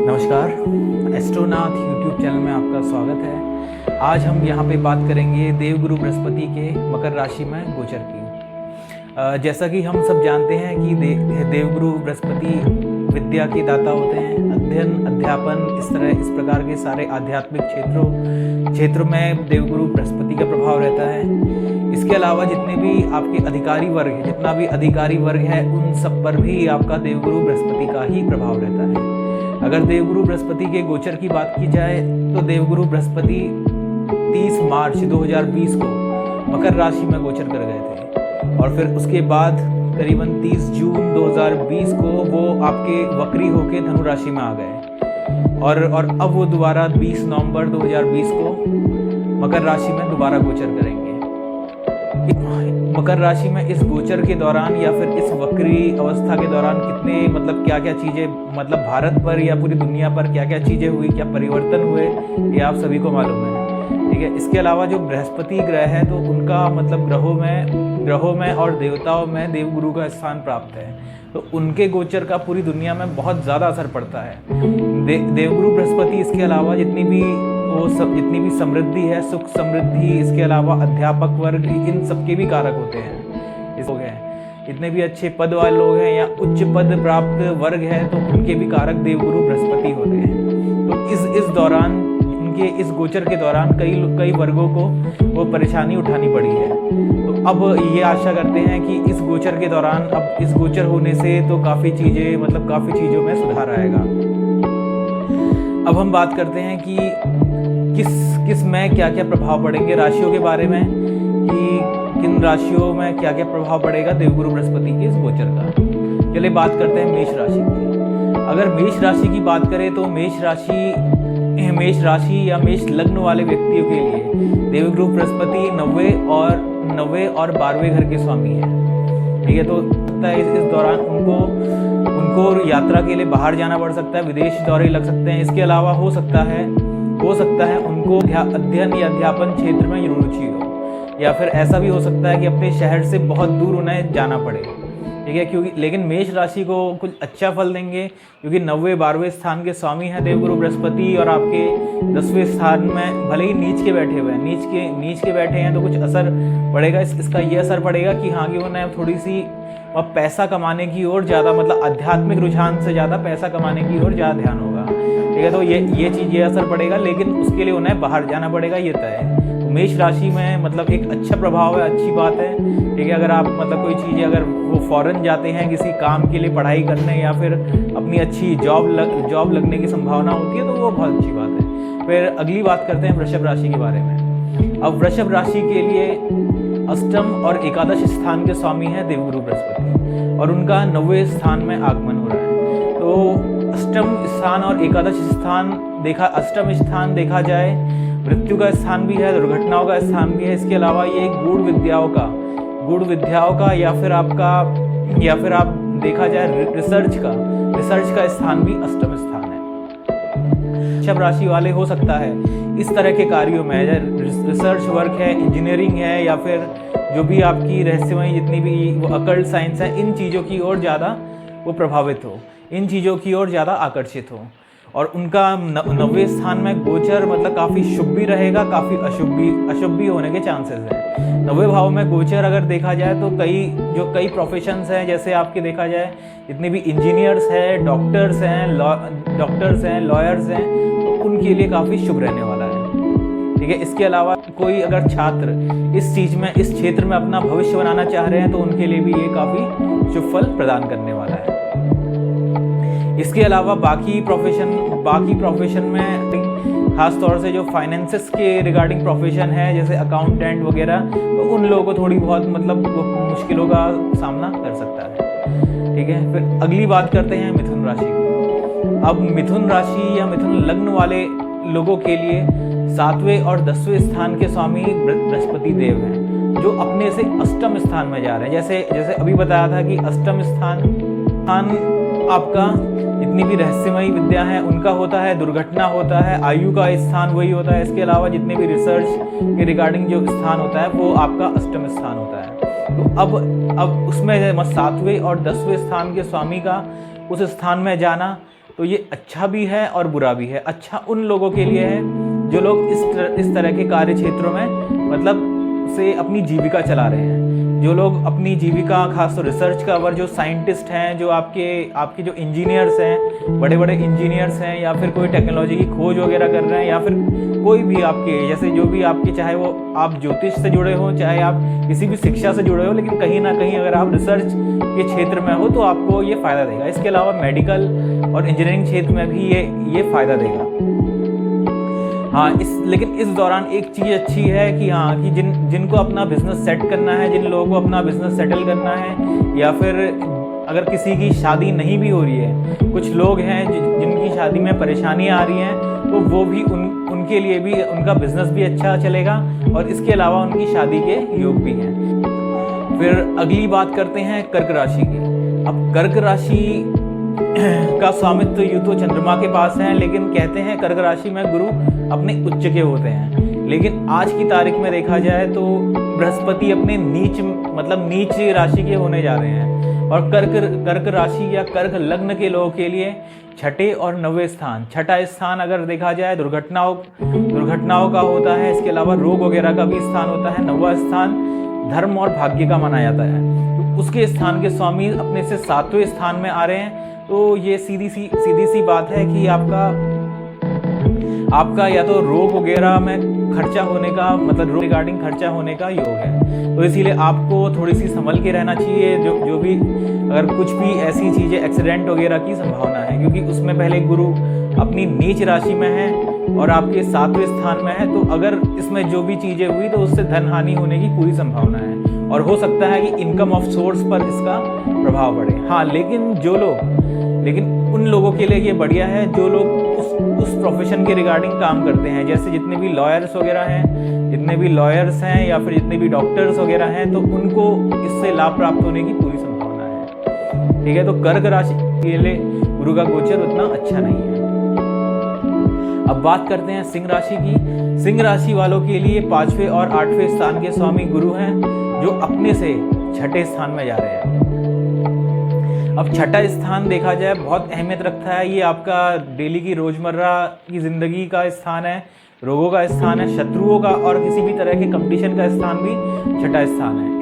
नमस्कार, एस्ट्रोनाथ YouTube channel में आपका स्वागत है। आज हम यहाँ पे बात करेंगे देवगुरु बृहस्पति के मकर राशि में गोचर की। जैसा कि हम सब जानते हैं कि देवगुरु बृहस्पति विद्या के दाता होते हैं। अध्ययन, अध्यापन, इस प्रकार के सारे आध्यात्मिक क्षेत्रों में देवगुरु बृहस्पति का प्रभाव रहता है। इसके अलावा जितने भी आपके अधिकारी वर्ग है, जितना भी अधिकारी वर्ग है, उन सब पर भी आपका देवगुरु बृहस्पति का ही प्रभाव रहता है। अगर देवगुरु बृहस्पति के गोचर की बात की जाए तो देवगुरु बृहस्पति 30 मार्च 2020 को मकर राशि में गोचर कर गए थे और फिर उसके बाद करीबन 30 जून 2020 को वो आपके वक्री होके धनु राशि में आ गए और अब वो दोबारा 20 नवंबर 2020 को मकर राशि में दोबारा गोचर करेंगे। मकर राशि में इस गोचर के दौरान या फिर इस वक्री अवस्था के दौरान कितने क्या क्या चीज़ें भारत पर या पूरी दुनिया पर क्या क्या चीज़ें हुई, क्या परिवर्तन हुए, ये आप सभी को मालूम है। ठीक है। इसके अलावा जो बृहस्पति ग्रह है तो उनका ग्रहों में और देवताओं में देवगुरु का स्थान प्राप्त है, तो उनके गोचर का पूरी दुनिया में बहुत ज़्यादा असर पड़ता है। देवगुरु बृहस्पति इसके अलावा जितनी भी समृद्धि है, सुख समृद्धि, इसके अलावा अध्यापक वर्ग, इन सबके भी कारक होते हैं। इस लोग हैं, इतने भी अच्छे पद वाले लोग हैं या उच्च पद प्राप्त वर्ग है तो उनके भी कारक देवगुरु बृहस्पति होते हैं। तो इस दौरान उनके इस गोचर के दौरान कई वर्गों को वो परेशानी उठानी पड़ी है। तो अब ये आशा करते हैं कि इस गोचर के दौरान, अब इस गोचर होने से तो काफ़ी चीज़ों में सुधार आएगा। अब हम बात करते हैं कि किस में क्या क्या प्रभाव पड़ेंगे, राशियों के बारे में, कि किन राशियों में क्या क्या प्रभाव पड़ेगा देवगुरु बृहस्पति के इस गोचर का। चलिए बात करते हैं मेष राशि की। अगर मेष राशि की बात करें तो मेष राशि या मेष लग्न वाले व्यक्तियों के लिए देवगुरु बृहस्पति 9वें और 12वें घर के स्वामी हैं। ठीक है। तो इस दौरान उनको यात्रा के लिए बाहर जाना पड़ सकता है, विदेश दौरे लग सकते हैं। इसके अलावा हो सकता है उनको अध्ययन या अध्यापन क्षेत्र में रुचि हो, या फिर ऐसा भी हो सकता है कि अपने शहर से बहुत दूर उन्हें जाना पड़े। ठीक है। लेकिन मेष राशि को कुछ अच्छा फल देंगे क्योंकि 9वें 12वें स्थान के स्वामी हैं देवगुरु बृहस्पति, और आपके 10वें स्थान में भले ही नीच के बैठे हैं तो कुछ असर पड़ेगा। इसका ये असर पड़ेगा कि हाँ, कि उन्हें थोड़ी सी पैसा कमाने की ओर ज़्यादा, आध्यात्मिक रुझान से ज़्यादा पैसा कमाने की ओर ज़्यादा ध्यान होगा। ठीक है। तो ये असर पड़ेगा, लेकिन उसके लिए उन्हें बाहर जाना पड़ेगा, ये तय है। तो मेष राशि में एक अच्छा प्रभाव है, अच्छी बात है। ठीक है। अगर आप कोई चीज़, अगर वो फॉरेन जाते हैं किसी काम के लिए, पढ़ाई करने, या फिर अपनी अच्छी जॉब लगने की संभावना होती है, तो वो बहुत अच्छी बात है। फिर अगली बात करते हैं वृषभ राशि के बारे में। अब वृषभ राशि के लिए अष्टम और एकादश स्थान के स्वामी हैं देवगुरु बृहस्पति, और उनका 9वें स्थान में आगमन हो रहा है। तो अष्टम स्थान और एकादश स्थान अष्टम स्थान देखा जाए मृत्यु का स्थान भी है, दुर्घटनाओं का स्थान भी है। इसके अलावा ये गूढ़ विद्याओं का या फिर आप देखा जाए रिसर्च का स्थान भी अष्टम स्थान है। वृषभ राशि वाले हो सकता है इस तरह के कार्यों में, रिसर्च वर्क है, इंजीनियरिंग है, या फिर जो भी आपकी रहस्यमयी जितनी भी वो अकल्ट साइंस है, इन चीज़ों की ओर ज़्यादा वो प्रभावित हो, इन चीज़ों की ओर ज़्यादा आकर्षित हो। और उनका 9वें स्थान में गोचर काफ़ी शुभ भी रहेगा, काफ़ी अशुभ भी होने के चांसेस हैं। 9वें भाव में गोचर अगर देखा जाए तो कई प्रोफेशंस हैं, जैसे आपके देखा जाए जितने भी इंजीनियर्स हैं, डॉक्टर्स हैं, लॉयर्स हैं, तो उनके लिए काफ़ी शुभ रहने वाला है। ठीक है। इसके अलावा कोई अगर छात्र इस क्षेत्र में अपना भविष्य बनाना चाह रहे हैं तो उनके लिए भी ये काफ़ी शुभ फल प्रदान करने वाला है। इसके अलावा बाकी प्रोफेशन में खास तौर से जो फाइनेंसेस के रिगार्डिंग प्रोफेशन है, जैसे अकाउंटेंट वगैरह, तो उन लोगों को थोड़ी बहुत मुश्किलों का सामना कर सकता है। ठीक है। फिर अगली बात करते हैं मिथुन राशि की। अब मिथुन राशि या मिथुन लग्न वाले लोगों के लिए 7वें और 10वें स्थान के स्वामी बृहस्पति देव हैं, जो अपने से अष्टम स्थान में जा रहे हैं। जैसे अभी बताया था कि अष्टम स्थान आपका जितनी भी रहस्यमयी विद्या है उनका होता है, दुर्घटना होता है, आयु का स्थान वही होता है। इसके अलावा जितने भी रिसर्च के रिगार्डिंग जो स्थान होता है वो आपका अष्टम स्थान होता है। तो अब उसमें 7वें और 10वें स्थान के स्वामी का उस स्थान में जाना, तो ये अच्छा भी है और बुरा भी है। अच्छा उन लोगों के लिए है जो लोग इस तरह के कार्य क्षेत्रों में मतलब से अपनी जीविका चला रहे हैं, जो लोग अपनी जीविका खासतौर रिसर्च का वर्ग, जो साइंटिस्ट हैं, जो आपके जो इंजीनियर्स हैं, बड़े बड़े इंजीनियर्स हैं, या फिर कोई टेक्नोलॉजी की खोज वगैरह कर रहे हैं, या फिर कोई भी आपके जैसे जो भी आपके, चाहे वो आप ज्योतिष से जुड़े हों, चाहे आप किसी भी शिक्षा से जुड़े हो, लेकिन कहीं ना कहीं अगर आप रिसर्च के क्षेत्र में हो तो आपको ये फ़ायदा देगा। इसके अलावा मेडिकल और इंजीनियरिंग क्षेत्र में भी ये फ़ायदा देगा। हाँ, लेकिन इस दौरान एक चीज़ अच्छी है कि जिनको अपना बिजनेस सेट करना है, जिन लोगों को अपना बिजनेस सेटल करना है, या फिर अगर किसी की शादी नहीं भी हो रही है, कुछ लोग हैं जिनकी शादी में परेशानियाँ आ रही हैं, तो वो भी उनके लिए भी उनका बिजनेस भी अच्छा चलेगा और इसके अलावा उनकी शादी के योग भी हैं। फिर अगली बात करते हैं कर्क राशि की। अब कर्क राशि का स्वामित्व यूँ तो चंद्रमा के पास है, लेकिन कहते हैं कर्क राशि में गुरु अपने उच्च के होते हैं। लेकिन आज की तारीख में देखा जाए तो बृहस्पति अपने नीच राशि के होने जा रहे हैं, और कर्क राशि या कर्क लग्न के लोगों के लिए छठे और 9वें स्थान, छठा स्थान अगर देखा जाए दुर्घटनाओं का होता है। इसके अलावा रोग वगैरह का भी स्थान होता है। 9वां स्थान धर्म और भाग्य का माना जाता है, तो उसके स्थान के स्वामी अपने से 7वें स्थान में आ रहे हैं। तो ये सीधी सी बात है कि आपका या तो रोग वगैरह में खर्चा होने का, मतलब रोग रिगार्डिंग खर्चा होने का योग है। तो इसीलिए आपको थोड़ी सी संभल के रहना चाहिए, जो भी अगर कुछ भी ऐसी चीज़ें एक्सीडेंट वगैरह की संभावना है, क्योंकि उसमें पहले गुरु अपनी नीच राशि में है और आपके 7वें स्थान में है। तो अगर इसमें जो भी चीज़ें हुई तो उससे धन हानि होने की पूरी संभावना है, और हो सकता है कि इनकम ऑफ सोर्स पर इसका प्रभाव पड़े। हाँ, लेकिन उन लोगों के लिए ये बढ़िया है जो लोग उस प्रोफेशन के रिगार्डिंग काम करते हैं। जैसे जितने भी लॉयर्स वगैरह हैं, जितने भी लॉयर्स हैं या फिर जितने भी डॉक्टर्स वगैरह हैं, तो उनको इससे लाभ प्राप्त होने की पूरी संभावना है। ठीक है, तो कर्क राशि के लिए गुरु का गोचर उतना अच्छा नहीं है। अब बात करते हैं सिंह राशि की। सिंह राशि वालों के लिए 5वें और 8वें स्थान के स्वामी गुरु हैं, जो अपने से छठे स्थान में जा रहे हैं। अब छठा स्थान देखा जाए बहुत अहमियत रखता है। ये आपका डेली की रोजमर्रा की जिंदगी का स्थान है, रोगों का स्थान है, शत्रुओं का और किसी भी तरह के कंपटीशन का स्थान भी छठा स्थान है।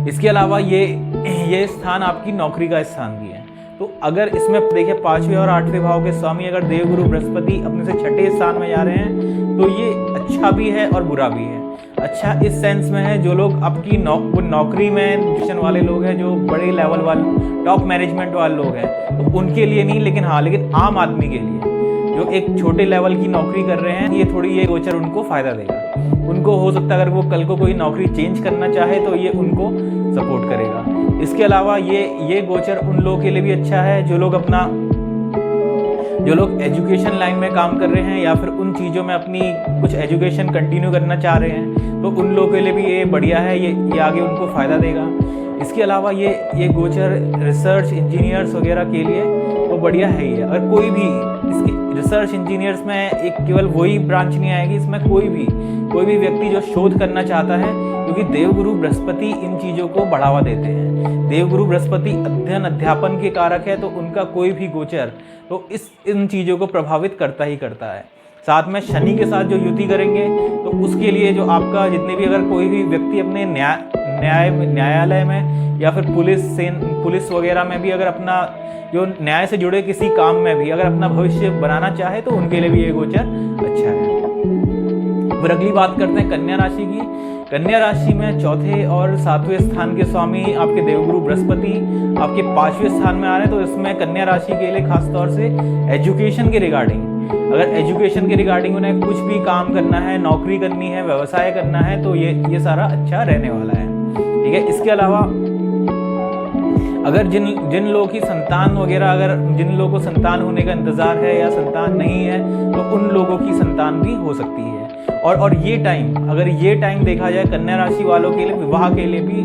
इसके अलावा ये स्थान आपकी नौकरी का स्थान भी है। तो अगर इसमें देखिए 5वें और 8वें भाव के स्वामी अगर देवगुरु बृहस्पति अपने से छठे स्थान में जा रहे हैं, तो ये अच्छा भी है और बुरा भी है। अच्छा इस सेंस में है, जो लोग आपकी नौकरी में पोजीशन वाले लोग हैं, जो बड़े लेवल वाले टॉप मैनेजमेंट वाले लोग हैं, तो उनके लिए नहीं, लेकिन आम आदमी के लिए जो एक छोटे लेवल की नौकरी कर रहे हैं, ये गोचर उनको फायदा देगा। उनको हो सकता है अगर वो कल को कोई नौकरी चेंज करना चाहे तो ये उनको सपोर्ट करेगा। इसके अलावा ये गोचर उन लोगों के लिए भी अच्छा है जो लोग एजुकेशन लाइन में काम कर रहे हैं या फिर उन चीज़ों में अपनी कुछ एजुकेशन कंटिन्यू करना चाह रहे हैं, तो उन लोगों के लिए भी ये बढ़िया है, ये आगे उनको फ़ायदा देगा। इसके अलावा ये गोचर रिसर्च इंजीनियर्स वगैरह के लिए वो बढ़िया है ही है। अगर कोई भी इसकी रिसर्च इंजीनियर्स में एक केवल वही ब्रांच नहीं आएगी, इसमें कोई भी व्यक्ति जो शोध करना चाहता है, क्योंकि देवगुरु बृहस्पति इन चीज़ों को बढ़ावा देते हैं। देवगुरु बृहस्पति अध्ययन अध्यापन के कारक है, तो उनका कोई भी गोचर तो इन चीज़ों को प्रभावित करता ही करता है। साथ में शनि के साथ जो युति करेंगे, तो उसके लिए जो आपका जितने भी अगर कोई भी व्यक्ति अपने न्यायालय में या फिर पुलिस वगैरह में भी अगर अपना जो न्याय से जुड़े किसी काम में भी अगर अपना भविष्य बनाना चाहे, तो उनके लिए भी ये गोचर अच्छा है। फिर अगली बात करते हैं कन्या राशि की। कन्या राशि में चौथे और 7वें स्थान के स्वामी आपके देवगुरु बृहस्पति आपके 5वें स्थान में आ रहे हैं। तो इसमें कन्या राशि के लिए खास तौर से एजुकेशन के रिगार्डिंग, अगर एजुकेशन के रिगार्डिंग उन्हें कुछ भी काम करना है, नौकरी करनी है, व्यवसाय करना है, तो ये सारा अच्छा रहने वाला है। ठीक है, इसके अलावा अगर जिन जिन लोगों की संतान वगैरह, अगर जिन लोगों को संतान होने का इंतज़ार है या संतान नहीं है, तो उन लोगों की संतान भी हो सकती है। और ये टाइम, अगर ये टाइम देखा जाए कन्या राशि वालों के लिए, विवाह के लिए भी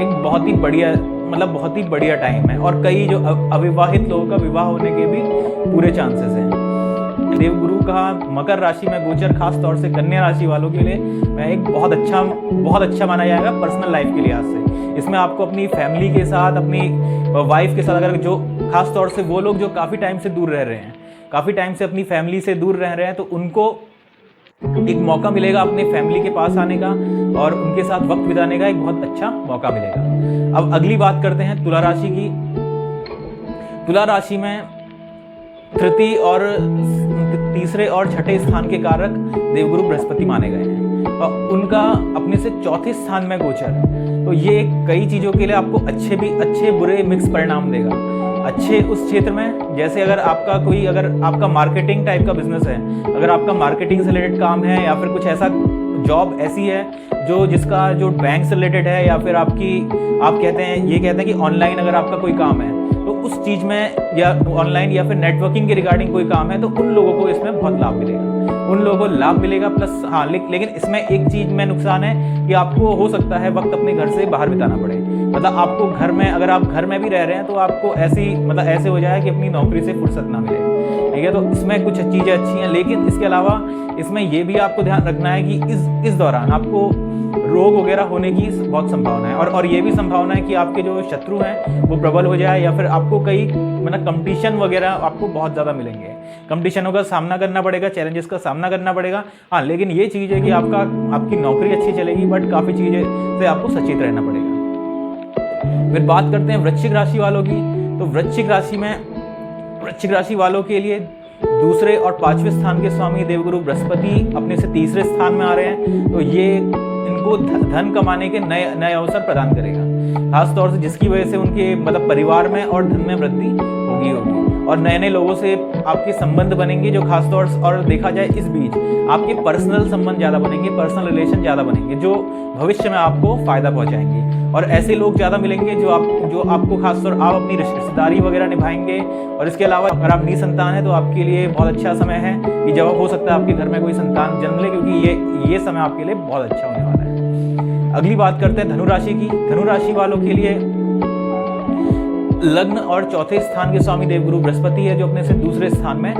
एक बहुत ही बढ़िया, मतलब बहुत ही बढ़िया टाइम है। और कई जो अविवाहित लोगों का विवाह होने के भी पूरे चांसेस हैं। देवगुरु का मकर राशि में गोचर खास तौर से कन्या राशि वालों के लिए एक बहुत अच्छा माना जाएगा पर्सनल लाइफ के लिहाज से। इसमें आपको अपनी फैमिली के साथ, अपनी वाइफ के साथ, अगर जो खास तौर से वो लोग जो काफ़ी टाइम से दूर रह रहे हैं, काफ़ी टाइम से अपनी फैमिली से दूर रह रहे हैं, तो उनको एक मौका मिलेगा अपने फैमिली के पास आने का और उनके साथ वक्त बिताने का एक बहुत अच्छा मौका मिलेगा। अब अगली बात करते हैं तुला राशि की। तुला राशि में तृतीय और तीसरे और छठे स्थान के कारक देवगुरु बृहस्पति माने गए हैं और उनका अपने से चौथे स्थान में गोचर, तो ये कई चीज़ों के लिए आपको अच्छे बुरे मिक्स परिणाम देगा। अच्छे उस क्षेत्र में, जैसे अगर आपका मार्केटिंग टाइप का बिजनेस है, अगर आपका मार्केटिंग से रिलेटेड काम है या फिर कुछ ऐसा जॉब ऐसी है जो बैंक से रिलेटेड है, या फिर आप कहते हैं कि ऑनलाइन अगर आपका कोई काम है, तो उस चीज़ में, या ऑनलाइन या फिर नेटवर्किंग के रिगार्डिंग कोई काम है, तो उन लोगों को इसमें बहुत लाभ मिलेगा। प्लस हाँ, लेकिन इसमें एक चीज़ में नुकसान है कि आपको हो सकता है वक्त अपने घर से बाहर बिताना पड़े। मतलब आपको घर में, अगर आप घर में भी रह रहे हैं, तो आपको ऐसे हो जाए कि अपनी नौकरी से फुर्सत ना मिले, ठीक है। तो इसमें कुछ चीज़ें अच्छी हैं, लेकिन इसके अलावा इसमें ये भी आपको ध्यान रखना है कि इस दौरान आपको रोग वगैरह होने की बहुत संभावना है। और ये भी संभावना है कि आपके जो शत्रु हैं वो प्रबल हो जाए, या फिर आपको कई कंपटीशन वगैरह आपको बहुत ज़्यादा मिलेंगे, कंपटीशनों का सामना करना पड़ेगा, चैलेंजेस का सामना करना पड़ेगा। हाँ, लेकिन ये चीज़ है कि आपकी नौकरी अच्छी चलेगी, बट काफ़ी चीज़ें से आपको सचेत रहना पड़ेगा। फिर बात करते हैं वृश्चिक राशि वालों की। तो वृश्चिक राशि वालों के लिए दूसरे और पांचवें स्थान के स्वामी देवगुरु बृहस्पति अपने से तीसरे स्थान में आ रहे हैं, तो ये इनको धन कमाने के नए अवसर प्रदान करेगा, खास तौर से जिसकी वजह से उनके परिवार में और धन में वृद्धि होगी और नए लोगों से आपके संबंध बनेंगे, जो खास तौर से, और देखा जाए इस बीच आपके पर्सनल संबंध ज़्यादा बनेंगे, पर्सनल रिलेशन ज़्यादा बनेंगे, जो भविष्य में आपको फ़ायदा पहुँचाएंगे। और ऐसे लोग ज़्यादा मिलेंगे जो आपको खासतौर आप अपनी रिश्तेदारी वगैरह निभाएंगे। और इसके अलावा अगर आप निसंतान है तो आपके लिए बहुत अच्छा समय है कि जब हो सकता है आपके घर में कोई संतान जन्म ले, क्योंकि ये समय आपके लिए बहुत अच्छा होने वाला है। अगली बात करते हैं धनु राशि की। धनु राशि वालों के लिए लग्न और चौथे स्थान के स्वामी देवगुरु बृहस्पति है, जो अपने से दूसरे स्थान में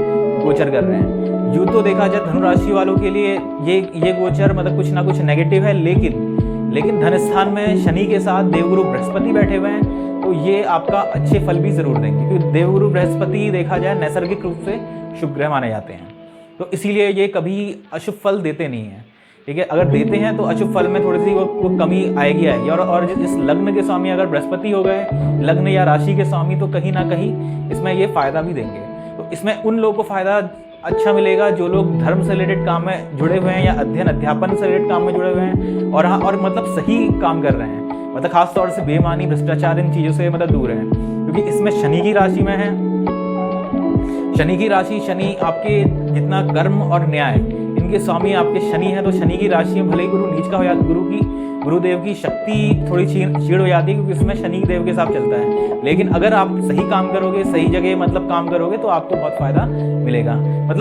गोचर कर रहे हैं। यूँ तो देखा जाए धनु राशि वालों के लिए ये गोचर कुछ ना कुछ नेगेटिव है, लेकिन धन स्थान में शनि के साथ देवगुरु बृहस्पति बैठे हुए हैं, तो ये आपका अच्छे फल भी जरूर देंगे, क्योंकि देवगुरु बृहस्पति देखा जाए नैसर्गिक रूप से शुभ ग्रह माने जाते हैं, तो इसीलिए ये कभी अशुभ फल देते नहीं हैं, ठीक है। अगर देते हैं तो अशुभ फल में थोड़ी सी वो कमी आएगी। और इस लग्न के स्वामी अगर बृहस्पति हो गए, लग्न या राशि के स्वामी, तो कहीं ना कहीं इसमें ये फायदा भी देंगे। तो इसमें उन लोगों को फायदा अच्छा मिलेगा जो लोग धर्म से रिलेटेड काम में जुड़े हुए हैं या अध्यापन से रिलेटेड काम में जुड़े हुए हैं और सही काम कर रहे हैं, खास तौर से बेईमानी, भ्रष्टाचार, इन चीज़ों से दूर हैं, क्योंकि इसमें शनि की राशि में है। शनि आपके जितना कर्म और न्याय, इनके स्वामी आपके शनि है, तो शनि की राशि में भले ही गुरु नीच का हो जाता, गुरुदेव की शक्ति थोड़ी क्षीण हो जाती है, क्योंकि इसमें शनि देव के साथ चलता है। लेकिन अगर आप सही काम करोगे, सही जगह काम करोगे, तो आपको बहुत फायदा मिलेगा।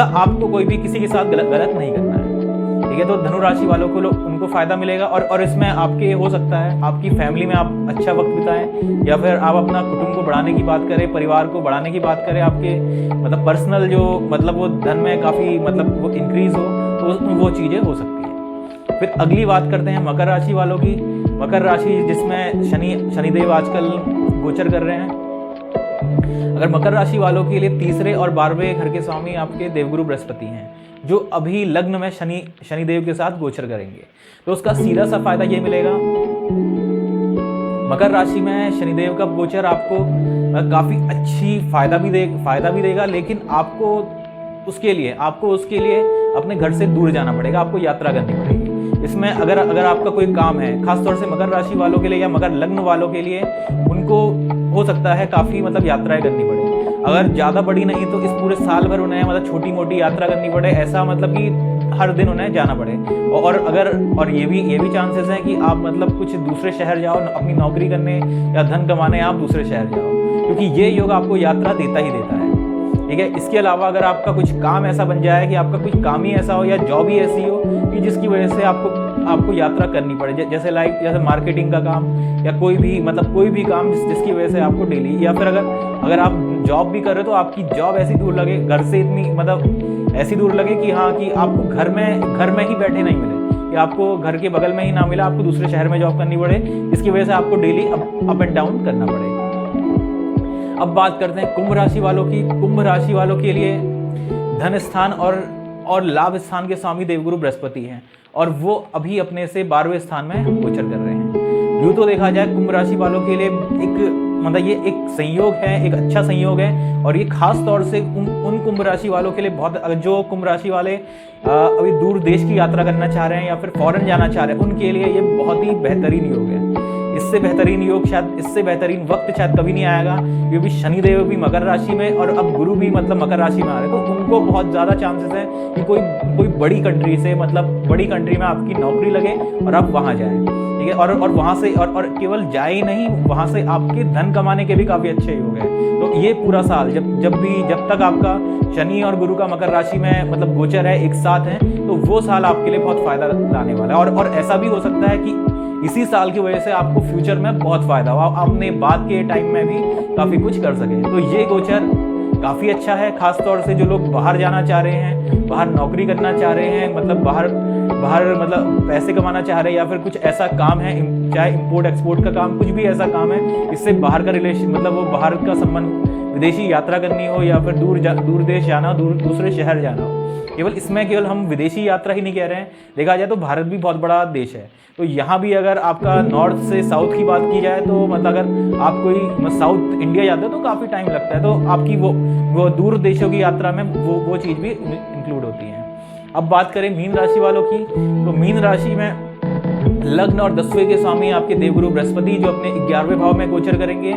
आपको कोई भी किसी के साथ गलत नहीं करना है, ठीक है। तो धनु राशि वालों को उनको फायदा मिलेगा और इसमें आपके हो सकता है आपकी फैमिली में आप अच्छा वक्त बिताएं, या फिर आप अपना कुटुंब को बढ़ाने की बात करें, परिवार को बढ़ाने की बात करें, आपके पर्सनल जो वो धन में काफ़ी वो इंक्रीज हो, तो वो चीज़ें हो सकती है। फिर अगली बात करते हैं मकर राशि वालों की। मकर राशि जिसमें शनिदेव आजकल गोचर कर रहे हैं। अगर मकर राशि वालों के लिए तीसरे और 12वें घर के स्वामी आपके देवगुरु बृहस्पति हैं, जो अभी लग्न में शनिदेव के साथ गोचर करेंगे, तो उसका सीधा सा फायदा ये मिलेगा। मकर राशि में शनिदेव का गोचर आपको काफ़ी अच्छी फायदा भी देगा, लेकिन आपको उसके लिए अपने घर से दूर जाना पड़ेगा, आपको यात्रा करनी पड़ेगी। इसमें अगर आपका कोई काम है, खासतौर से मकर राशि वालों के लिए या मकर लग्न वालों के लिए, उनको हो सकता है काफ़ी यात्राएं करनी पड़े। अगर ज़्यादा बड़ी नहीं तो इस पूरे साल भर उन्हें छोटी मोटी यात्रा करनी पड़े, ऐसा कि हर दिन उन्हें जाना पड़े। और ये भी चांसेस हैं कि आप मतलब कुछ दूसरे शहर जाओ अपनी नौकरी करने या धन कमाने, आप दूसरे शहर जाओ, क्योंकि ये योग आपको यात्रा देता ही देता है। ठीक है, इसके अलावा अगर आपका कुछ काम ऐसा बन जाए कि आपका कुछ काम ही ऐसा हो या जॉब ही ऐसी हो कि जिसकी वजह से आपको यात्रा करनी पड़े, जैसे मार्केटिंग का काम या कोई भी काम जिसकी वजह से आपको डेली, या फिर अगर आप जॉब भी कर रहे हो तो आपकी जॉब ऐसी दूर लगे, घर से इतनी ऐसी दूर लगे कि हाँ कि आपको घर में ही बैठे नहीं मिले, या आपको घर के बगल में ही ना मिला, आपको दूसरे शहर में जॉब करनी पड़े, इसकी वजह से आपको डेली अप एंड डाउन करना पड़े। अब बात करते हैं कुंभ राशि वालों की। कुंभ राशि वालों के लिए धन स्थान और लाभ स्थान के स्वामी देवगुरु बृहस्पति हैं, और वो अभी अपने से 12वें स्थान में गोचर कर रहे हैं। यूँ तो देखा जाए कुंभ राशि वालों के लिए ये एक संयोग है, एक अच्छा संयोग है, और ये खास तौर से उन कुंभ राशि वालों के लिए जो कुंभ राशि वाले अभी दूर देश की यात्रा करना चाह रहे हैं या फिर फॉरेन जाना चाह रहे हैं, उनके लिए ये बहुत ही बेहतरीन योग है। इससे बेहतरीन वक्त शायद कभी नहीं आएगा, क्योंकि शनिदेव भी मकर राशि में और अब गुरु भी मकर राशि में आ रहे हैं, तो उनको बहुत ज़्यादा चांसेस हैं कि कोई बड़ी कंट्री से बड़ी कंट्री में आपकी नौकरी लगे और आप वहाँ जाएं। ठीक है, और वहाँ से और केवल जाए ही नहीं, वहाँ से आपके धन कमाने के भी काफ़ी अच्छे योग हैं। तो ये पूरा साल जब तक आपका शनि और गुरु का मकर राशि में गोचर है, एक साथ है, तो वो साल आपके लिए बहुत फायदा लाने वाला है। और ऐसा भी हो सकता है कि इसी साल की वजह से आपको फ्यूचर में बहुत फायदा हो, आपने बाद के टाइम में भी काफ़ी कुछ कर सके। तो ये गोचर काफ़ी अच्छा है, खास तौर से जो लोग बाहर जाना चाह रहे हैं, बाहर नौकरी करना चाह रहे हैं, बाहर पैसे कमाना चाह रहे हैं, या फिर कुछ ऐसा काम है, चाहे इंपोर्ट एक्सपोर्ट का काम, कुछ भी ऐसा काम है इससे बाहर का रिलेशन वो बाहर का संबंध, विदेशी यात्रा करनी हो या फिर दूर देश जाना हो, दूसरे शहर जाना हो। केवल हम विदेशी यात्रा ही नहीं कह रहे हैं, देखा जाए तो भारत भी बहुत बड़ा देश है, तो यहाँ भी अगर आपका नॉर्थ से साउथ की बात की जाए तो अगर आप कोई साउथ इंडिया जाते हो तो काफ़ी टाइम लगता है, तो आपकी वो दूर देशों की यात्रा में वो चीज़ भी इंक्लूड होती है। अब बात करें मीन राशि वालों की, तो मीन राशि में लग्न और 10वें के स्वामी आपके देवगुरु बृहस्पति जो अपने 11वें भाव में गोचर करेंगे,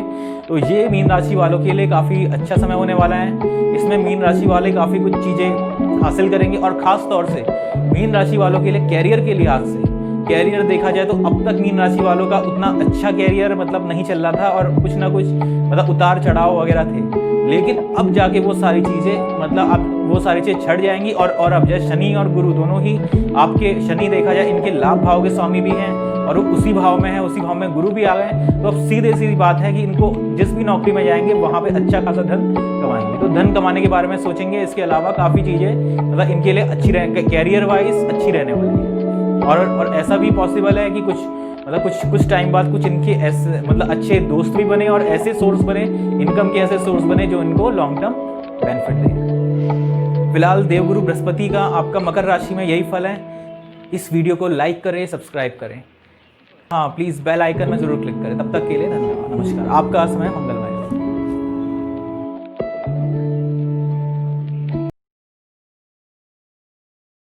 तो ये मीन राशि वालों के लिए काफ़ी अच्छा समय होने वाला है। इसमें मीन राशि वाले काफ़ी कुछ चीज़ें हासिल करेंगे, और ख़ास तौर से मीन राशि वालों के लिए कैरियर के लिहाज से, कैरियर देखा जाए तो अब तक मीन राशि वालों का उतना अच्छा कैरियर नहीं चल रहा था, और कुछ ना कुछ उतार चढ़ाव वगैरह थे, लेकिन अब जाके वो सारी चीज़ें अब वो सारी चीज़ें छट जाएंगी। और अब जैसे शनि और गुरु दोनों ही आपके, शनि देखा जाए इनके लाभ भाव के स्वामी भी हैं और वो उसी भाव में है, उसी भाव में गुरु भी आ गए, तो अब सीधी बात है कि इनको जिस भी नौकरी में जाएंगे वहाँ पे अच्छा खासा धन कमाएंगे। तो धन कमाने के बारे में सोचेंगे, इसके अलावा काफ़ी चीज़ें इनके लिए अच्छी कैरियर वाइज अच्छी रहने वाली है। और ऐसा भी पॉसिबल है कि कुछ टाइम बाद कुछ इनके ऐसे अच्छे दोस्त भी बने और ऐसे सोर्स बने, इनकम के ऐसे सोर्स बने जो इनको लॉन्ग टर्म बेनिफिट दें। फिलहाल देवगुरु बृहस्पति का आपका मकर राशि में यही फल है। इस वीडियो को लाइक करें, सब्सक्राइब करें, हाँ प्लीज़ बेल आइकन में ज़रूर क्लिक करें। तब तक के लिए धन्यवाद, नमस्कार। आपका समय मंगलमय।